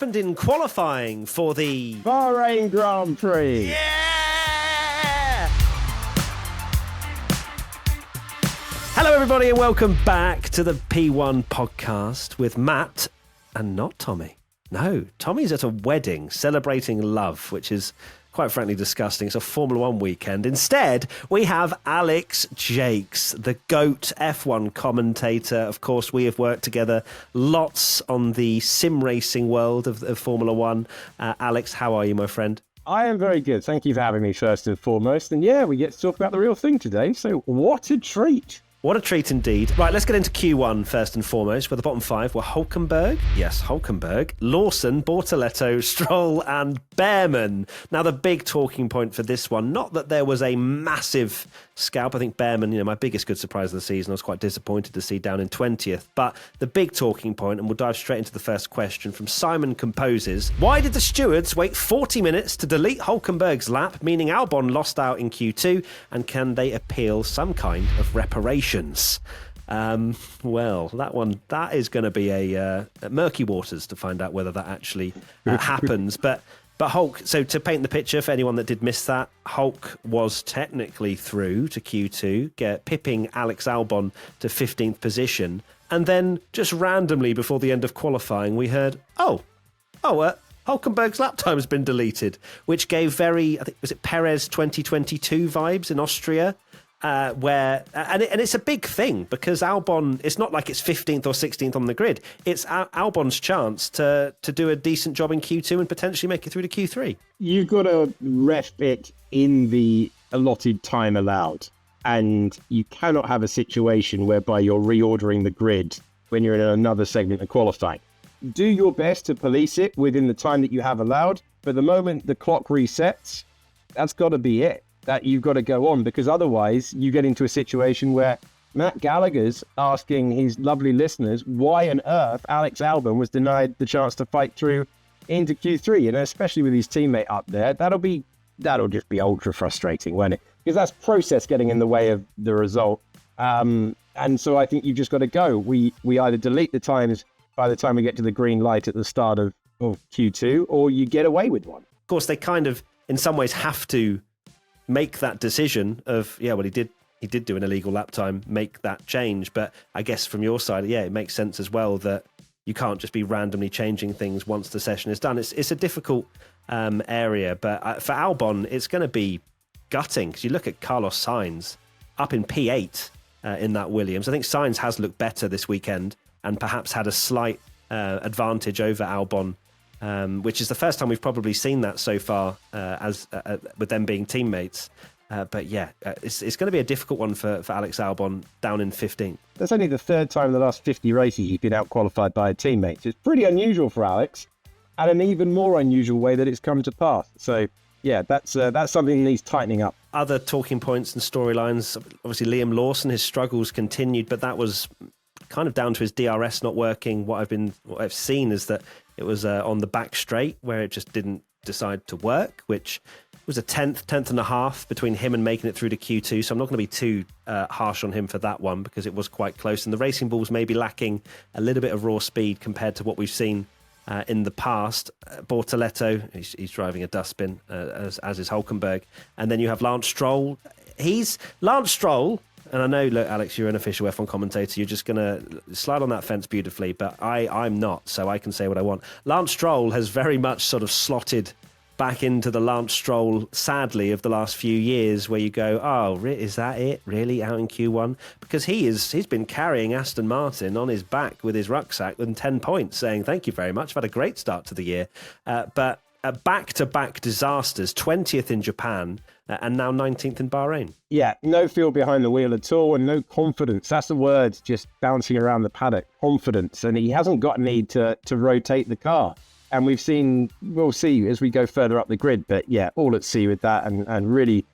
happened in qualifying for the Bahrain Grand Prix. Yeah! Hello, everybody, and welcome back to the P1 podcast with Matt and not Tommy. No, Tommy's at a wedding celebrating love, which is quite frankly disgusting. It's a Formula One weekend. Instead, we have Alex Jakes, the GOAT F1 commentator. Of course, we have worked together lots on the sim racing world of Formula One. Alex, how are you, my friend? I am very good. Thank you for having me first and foremost. And yeah, we get to talk about the real thing today. So what a treat. What a treat indeed. Right, let's get into Q1 first and foremost, where the bottom five were Hulkenberg, yes, Hulkenberg, Lawson, Bortoletto, Stroll and Behrman. Now, the big talking point for this one, not that there was a massive scalp. I think Behrman, my biggest good surprise of the season, I was quite disappointed to see down in 20th. But the big talking point, and we'll dive straight into the first question from Simon composes, why did the stewards wait 40 minutes to delete Hulkenberg's lap, meaning Albon lost out in Q2, and can they appeal some kind of reparation? Well, that is going to be a murky waters to find out whether that actually happens. But Hulk, so to paint the picture for anyone that did miss that, Hulk was technically through to Q2, pipping Alex Albon to 15th position. And then just randomly before the end of qualifying, we heard, Hulkenberg's lap time has been deleted, which gave I think, was it Perez 2022 vibes in Austria? And it's a big thing because Albon, it's not like it's 15th or 16th on the grid. It's Albon's chance to do a decent job in Q2 and potentially make it through to Q3. You've got to ref it in the allotted time allowed. And you cannot have a situation whereby you're reordering the grid when you're in another segment of qualifying. Do your best to police it within the time that you have allowed. But the moment the clock resets, that's got to be it. That you've got to go on, because otherwise you get into a situation where Matt Gallagher's asking his lovely listeners why on earth Alex Albon was denied the chance to fight through into Q3, and especially with his teammate up there, that'll just be ultra frustrating, won't it? Because that's process getting in the way of the result. And so I think you've just got to go. We either delete the times by the time we get to the green light at the start of Q2, or you get away with one. Of course, they kind of, in some ways, have to make that decision of, he did do an illegal lap time, make that change. But I guess from your side, it makes sense as well that you can't just be randomly changing things once the session is done. It's a difficult area, but for Albon, it's going to be gutting because you look at Carlos Sainz up in P8 in that Williams. I think Sainz has looked better this weekend and perhaps had a slight advantage over Albon, which is the first time we've probably seen that so far with them being teammates. It's going to be a difficult one for Alex Albon down in 15th. That's only the third time in the last 50 races he's been out-qualified by a teammate. It's pretty unusual for Alex, and an even more unusual way that it's come to pass. So, that's something that needs tightening up. Other talking points and storylines, obviously Liam Lawson, his struggles continued, but that was kind of down to his DRS not working. What I've seen is that it was on the back straight where it just didn't decide to work, which was a tenth and a half between him and making it through to Q2. So I'm not going to be too harsh on him for that one because it was quite close. And the Racing Bulls may be lacking a little bit of raw speed compared to what we've seen in the past. Bortoletto, he's driving a dustbin, as is Hulkenberg. And then you have Lance Stroll. Lance Stroll. And I know, look, Alex, you're an official F1 commentator. You're just going to slide on that fence beautifully, but I'm not, so I can say what I want. Lance Stroll has very much sort of slotted back into the Lance Stroll, sadly, of the last few years, where you go, is that it, really, out in Q1? Because he's been carrying Aston Martin on his back with his rucksack with 10 points, saying, thank you very much, I've had a great start to the year. But back-to-back disasters, 20th in Japan, and now 19th in Bahrain. Yeah, no feel behind the wheel at all and no confidence. That's the word just bouncing around the paddock, confidence. And he hasn't got a need to rotate the car. And we'll see as we go further up the grid. But all at sea with that and really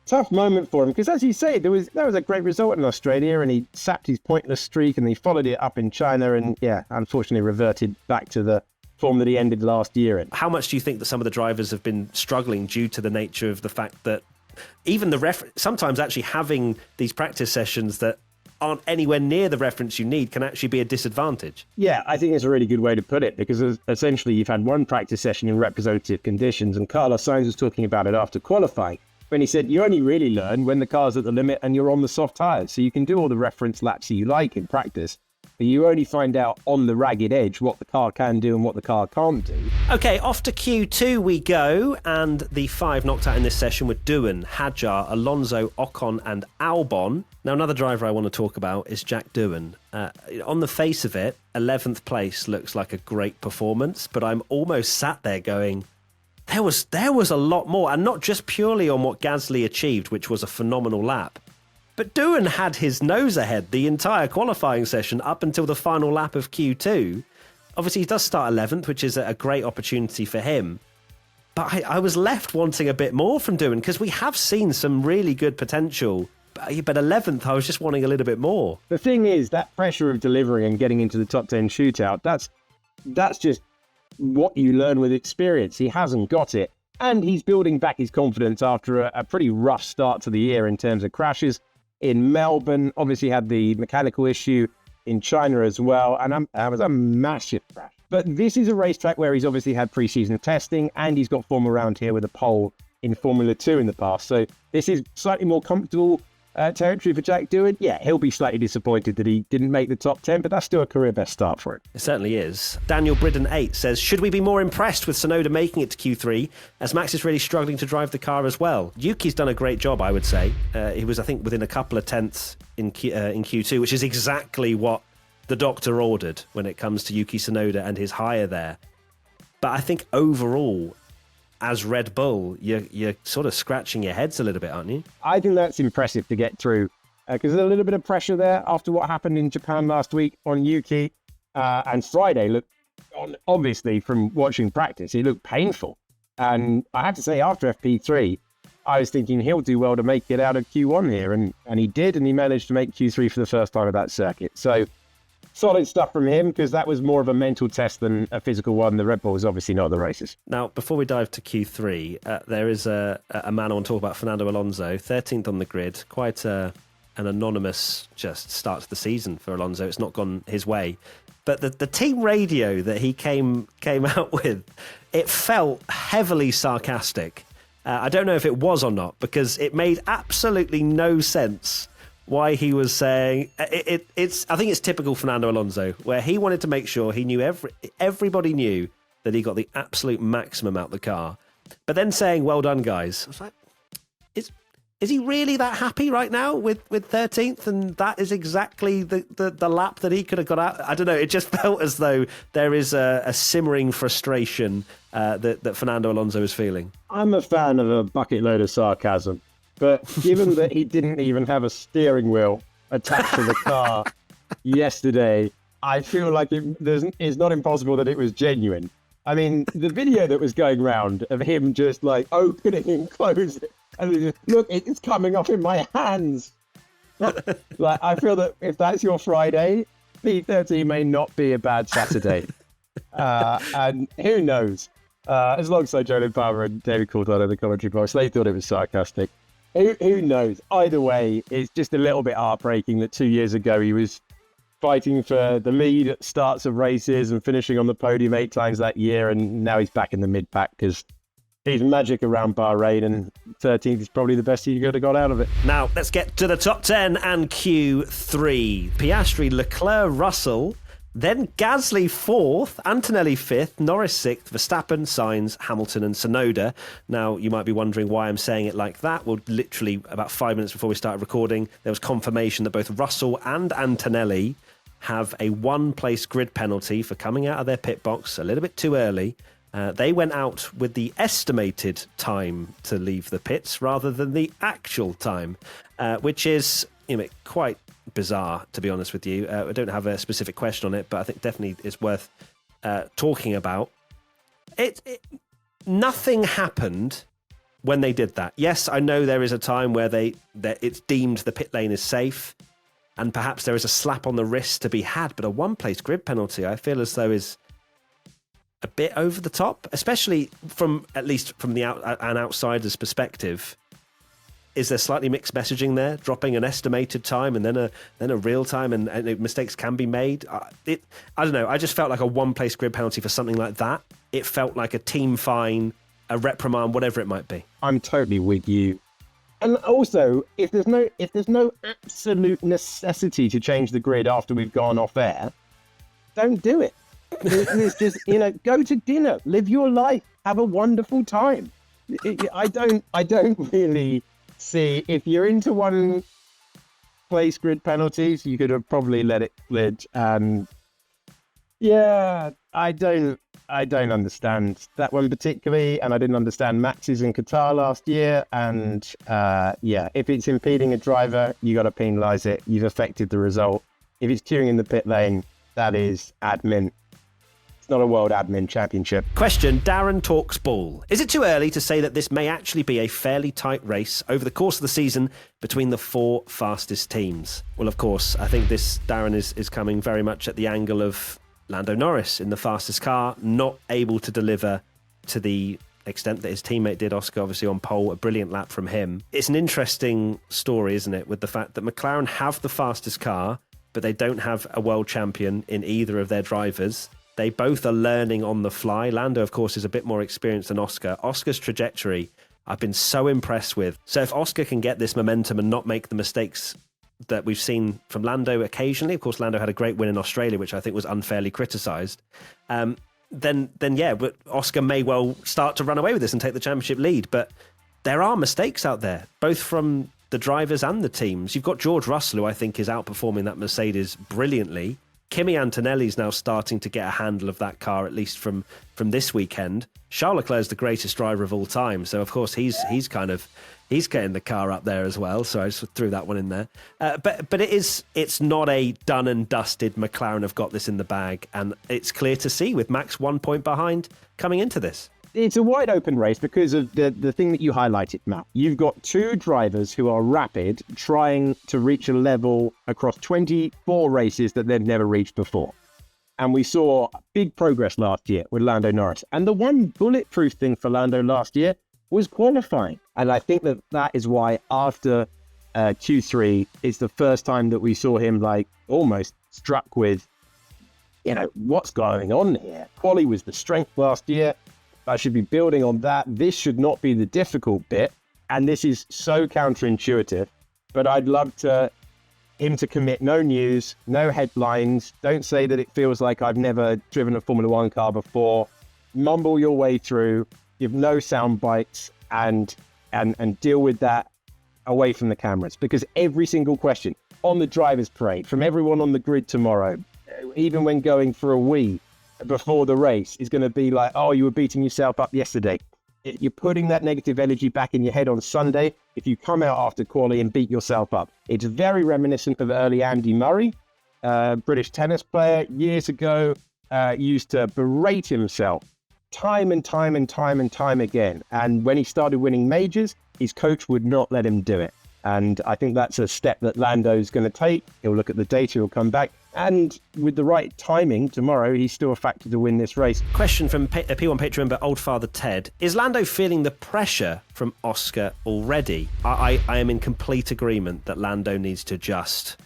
tough moment for him. Because as you say, that was a great result in Australia and he sapped his pointless streak and he followed it up in China and unfortunately reverted back to the form that he ended last year in. How much do you think that some of the drivers have been struggling due to the nature of the fact that even sometimes actually having these practice sessions that aren't anywhere near the reference you need can actually be a disadvantage. Yeah, I think it's a really good way to put it, because essentially you've had one practice session in representative conditions, and Carlos Sainz was talking about it after qualifying, when he said you only really learn when the car's at the limit and you're on the soft tyres. So you can do all the reference laps that you like in practice, but you only find out on the ragged edge what the car can do and what the car can't do. Okay, off to Q2 we go, and the 5 knocked out in this session were Doohan, Hadjar, Alonso, Ocon and Albon. Now, another driver I want to talk about is Jack Doohan. On the face of it, 11th place looks like a great performance, but I'm almost sat there going, there was a lot more, and not just purely on what Gasly achieved, which was a phenomenal lap. But Doohan had his nose ahead the entire qualifying session up until the final lap of Q2. Obviously, he does start 11th, which is a great opportunity for him. But I was left wanting a bit more from Doohan, because we have seen some really good potential. But 11th, I was just wanting a little bit more. The thing is, that pressure of delivering and getting into the top 10 shootout, that's just what you learn with experience. He hasn't got it. And he's building back his confidence after a pretty rough start to the year in terms of crashes. In Melbourne, obviously had the mechanical issue in China as well, and that was a massive crash. But this is a racetrack where he's obviously had pre-season testing, and he's got form around here with a pole in Formula 2 in the past. So this is slightly more comfortable territory for Jack Doohan. Yeah, he'll be slightly disappointed that he didn't make the top 10, but that's still a career best start for him. It certainly is. Daniel Bridden 8 says, should we be more impressed with Tsunoda making it to Q3, as Max is really struggling to drive the car as well? Yuki's done a great job, I would say. He was, I think, within a couple of tenths in Q2, which is exactly what the doctor ordered when it comes to Yuki Tsunoda and his hire there. But I think overall, as Red Bull, you're sort of scratching your heads a little bit, aren't you? I think that's impressive to get through, because there's a little bit of pressure there after what happened in Japan last week on Yuki. And Friday looked, obviously from watching practice, it looked painful. And I have to say, after FP3, I was thinking he'll do well to make it out of Q1 here. And he did, and he managed to make Q3 for the first time at that circuit. So solid stuff from him, because that was more of a mental test than a physical one. The Red Bull was obviously not the races. Now, before we dive to Q3, there is a man I want to talk about, Fernando Alonso, 13th on the grid. Quite an anonymous just start to the season for Alonso. It's not gone his way. But the team radio that he came out with, it felt heavily sarcastic. I don't know if it was or not, because it made absolutely no sense why he was saying it's. I think it's typical Fernando Alonso, where he wanted to make sure he knew everybody knew that he got the absolute maximum out the car, but then saying "well done, guys." I was like, is he really that happy right now with 13th? And that is exactly the lap that he could have got out. I don't know. It just felt as though there is a simmering frustration that Fernando Alonso is feeling. I'm a fan of a bucket load of sarcasm. But given that he didn't even have a steering wheel attached to the car yesterday, I feel like it's not impossible that it was genuine. I mean, the video that was going around of him just like opening and closing, and look, it's coming off in my hands. Like, I feel that if that's your Friday, P13 may not be a bad Saturday. And who knows? As long as Jolene Palmer and David Coulthard in the commentary box, they thought it was sarcastic. Who knows? Either way, it's just a little bit heartbreaking that 2 years ago he was fighting for the lead at starts of races and finishing on the podium 8 times that year, and now he's back in the mid-pack because he's magic around Bahrain, and 13th is probably the best he could have got out of it. Now, let's get to the top 10 and Q3. Piastri, Leclerc, Russell, then Gasly 4th, Antonelli 5th, Norris 6th, Verstappen, Sainz, Hamilton and Tsunoda. Now, you might be wondering why I'm saying it like that. Well, literally about 5 minutes before we started recording, there was confirmation that both Russell and Antonelli have a one-place grid penalty for coming out of their pit box a little bit too early. They went out with the estimated time to leave the pits rather than the actual time, which is quite bizarre, to be honest with you. I don't have a specific question on it, but I think definitely it's worth talking about. Nothing happened when they did that. Yes, I know there is a time where it's deemed the pit lane is safe, and perhaps there is a slap on the wrist to be had, but a one-place grid penalty, I feel as though is a bit over the top, especially from an outsider's perspective. is there slightly mixed messaging there, dropping an estimated time and then a real time, and mistakes can be made? I don't know. I just felt like a one-place grid penalty for something like that. It felt like a team fine, a reprimand, whatever it might be. I'm totally with you. And also, if there's no absolute necessity to change the grid after we've gone off air, don't do it. There's just, go to dinner, live your life, have a wonderful time. I don't really see, if you're into one place grid penalties, you could have probably let it slid. Yeah, I don't understand that one particularly, and I didn't understand Max's in Qatar last year. And if it's impeding a driver, you got to penalise it. You've affected the result. If it's queuing in the pit lane, that is admin. It's not a World Admin Championship. Question, Darren talks ball. Is it too early to say that this may actually be a fairly tight race over the course of the season between the 4 fastest teams? Well, of course, I think this, Darren, is coming very much at the angle of Lando Norris in the fastest car, not able to deliver to the extent that his teammate did. Oscar obviously on pole, a brilliant lap from him. It's an interesting story, isn't it, with the fact that McLaren have the fastest car, but they don't have a world champion in either of their drivers. They both are learning on the fly. Lando, of course, is a bit more experienced than Oscar. Oscar's trajectory, I've been so impressed with. So if Oscar can get this momentum and not make the mistakes that we've seen from Lando occasionally, of course, Lando had a great win in Australia, which I think was unfairly criticised, then but Oscar may well start to run away with this and take the championship lead. But there are mistakes out there, both from the drivers and the teams. You've got George Russell, who I think is outperforming that Mercedes brilliantly. Kimi Antonelli's now starting to get a handle of that car, at least from this weekend. Charles Leclerc's the greatest driver of all time, so of course he's getting the car up there as well. So I just threw that one in there. But it's not a done and dusted. McLaren have got this in the bag, and it's clear to see with Max 1 point behind coming into this. It's a wide open race because of the thing that you highlighted, Matt. You've got 2 drivers who are rapid, trying to reach a level across 24 races that they've never reached before. And we saw big progress last year with Lando Norris. And the one bulletproof thing for Lando last year was qualifying. And I think that is why after Q3, it's the first time that we saw him almost struck with, what's going on here? Quali was the strength last year. I should be building on that. This should not be the difficult bit. And this is so counterintuitive. But I'd love him to commit no news, no headlines. Don't say that it feels like I've never driven a Formula One car before. Mumble your way through, give no sound bites, and deal with that away from the cameras. Because every single question on the driver's parade, from everyone on the grid tomorrow, even when going for a wee before the race, is going to be like, oh, you were beating yourself up yesterday. You're putting that negative energy back in your head on Sunday if you come out after quali and beat yourself up. It's very reminiscent of early Andy Murray, British tennis player, years ago, used to berate himself time and time again. And when he started winning majors, his coach would not let him do it. And I think that's a step that Lando's going to take. He'll look at the data, he'll come back. And with the right timing tomorrow, he's still a factor to win this race. Question from a P1 Patreon member, Old Father Ted. Is Lando feeling the pressure from Oscar already? I am in complete agreement that Lando needs to just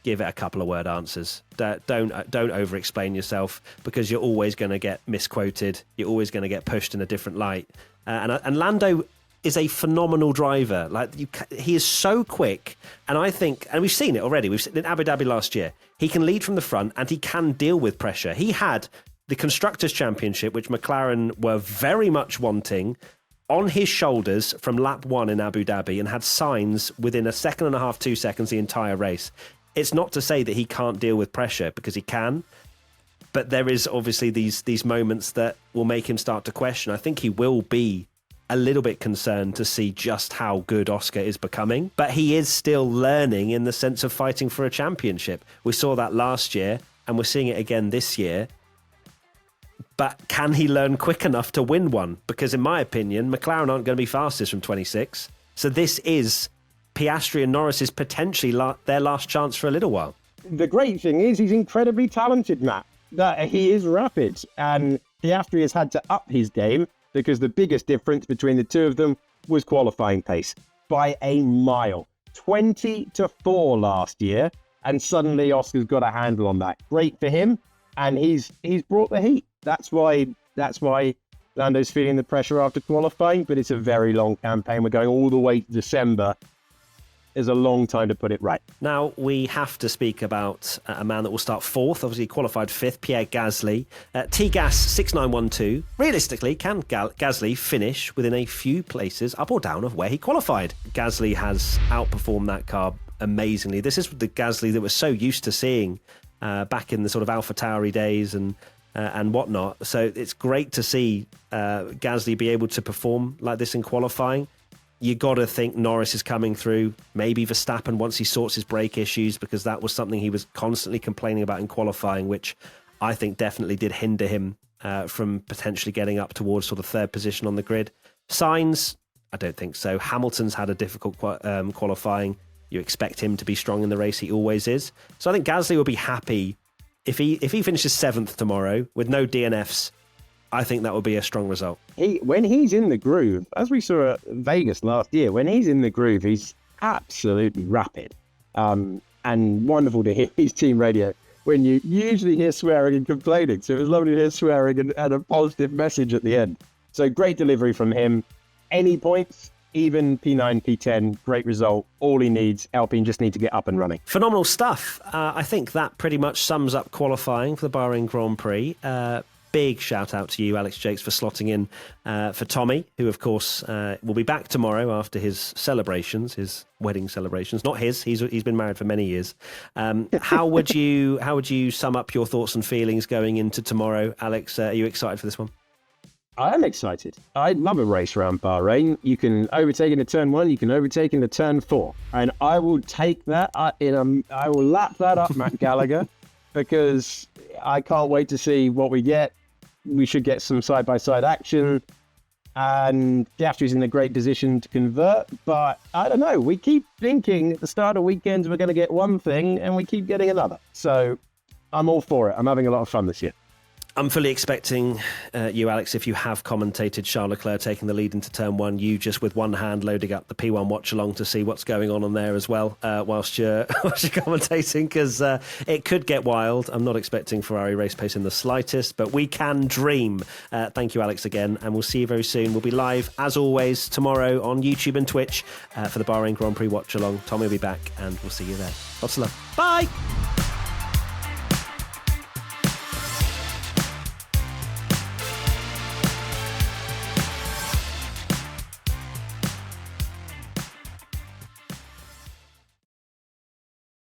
give it a couple of word answers. Don't over-explain yourself, because you're always going to get misquoted. You're always going to get pushed in a different light. And Lando is a phenomenal driver. He is so quick, and I think, and we've seen it already. We've seen it in Abu Dhabi last year. He can lead from the front, and he can deal with pressure. He had the Constructors' Championship, which McLaren were very much wanting, on his shoulders from lap 1 in Abu Dhabi, and had Sainz within 1.5 seconds, 2 seconds the entire race. It's not to say that he can't deal with pressure, because he can. But there is obviously these moments that will make him start to question. I think he will be a little bit concerned to see just how good Oscar is becoming. But he is still learning in the sense of fighting for a championship. We saw that last year, and we're seeing it again this year. But can he learn quick enough to win one? Because in my opinion, McLaren aren't going to be fastest from 26. So this is Piastri and Norris's potentially their last chance for a little while. The great thing is he's incredibly talented, Matt. That he is rapid, and Piastri has had to up his game, because the biggest difference between the two of them was qualifying pace. by a mile. 20-4 last year, and suddenly Oscar's got a handle on that. Great for him, and he's brought the heat. That's why Lando's feeling the pressure after qualifying, but it's a very long campaign. We're going all the way to December. Is a long time to put it right. Now, we have to speak about a man that will start fourth. Obviously, he qualified fifth, Pierre Gasly. T-Gas 6912. Realistically, can Gasly finish within a few places up or down of where he qualified? Gasly has outperformed that car amazingly. This is the Gasly that we're so used to seeing back in the sort of AlphaTauri days and whatnot. So it's great to see Gasly be able to perform like this in qualifying. You got to think Norris is coming through, maybe Verstappen once he sorts his brake issues, because that was something he was constantly complaining about in qualifying, which I think definitely did hinder him from potentially getting up towards sort of third position on the grid. Sainz, I don't think so. Hamilton's had a difficult qualifying. You expect him to be strong in the race. He always is. So I think Gasly will be happy if he finishes seventh tomorrow with no DNFs. I think that would be a strong result. When he's in the groove, as we saw at Vegas last year, when he's in the groove, he's absolutely rapid. And wonderful to hear his team radio when you usually hear swearing and complaining. So it was lovely to hear swearing and a positive message at the end. So great delivery from him. Any points, even P9, P10, great result. All he needs, Alpine just need to get up and running. Phenomenal stuff. I think that pretty much sums up qualifying for the Bahrain Grand Prix. Big shout out to you, Alex Jakes, for slotting in for Tommy, who, of course, will be back tomorrow after his celebrations, his wedding celebrations. Not his; he's been married for many years. How would you sum up your thoughts and feelings going into tomorrow, Alex? Are you excited for this one? I am excited. I love a race around Bahrain. You can overtake into turn 1, you can overtake into turn 4, and I will take that. I will lap that up, Matt Gallagher, because I can't wait to see what we get. We should get some side-by-side action, and Piastri's in a great position to convert, but I don't know. We keep thinking at the start of weekends we're going to get one thing, and we keep getting another. So I'm all for it. I'm having a lot of fun this year. I'm fully expecting you, Alex, if you have commentated Charles Leclerc taking the lead into turn 1, you just with one hand loading up the P1 watch along to see what's going on there as well whilst you're commentating, because it could get wild. I'm not expecting Ferrari race pace in the slightest, but we can dream. Thank you, Alex, again, and we'll see you very soon. We'll be live, as always, tomorrow on YouTube and Twitch for the Bahrain Grand Prix watch along. Tommy will be back, and we'll see you there. Lots of love. Bye!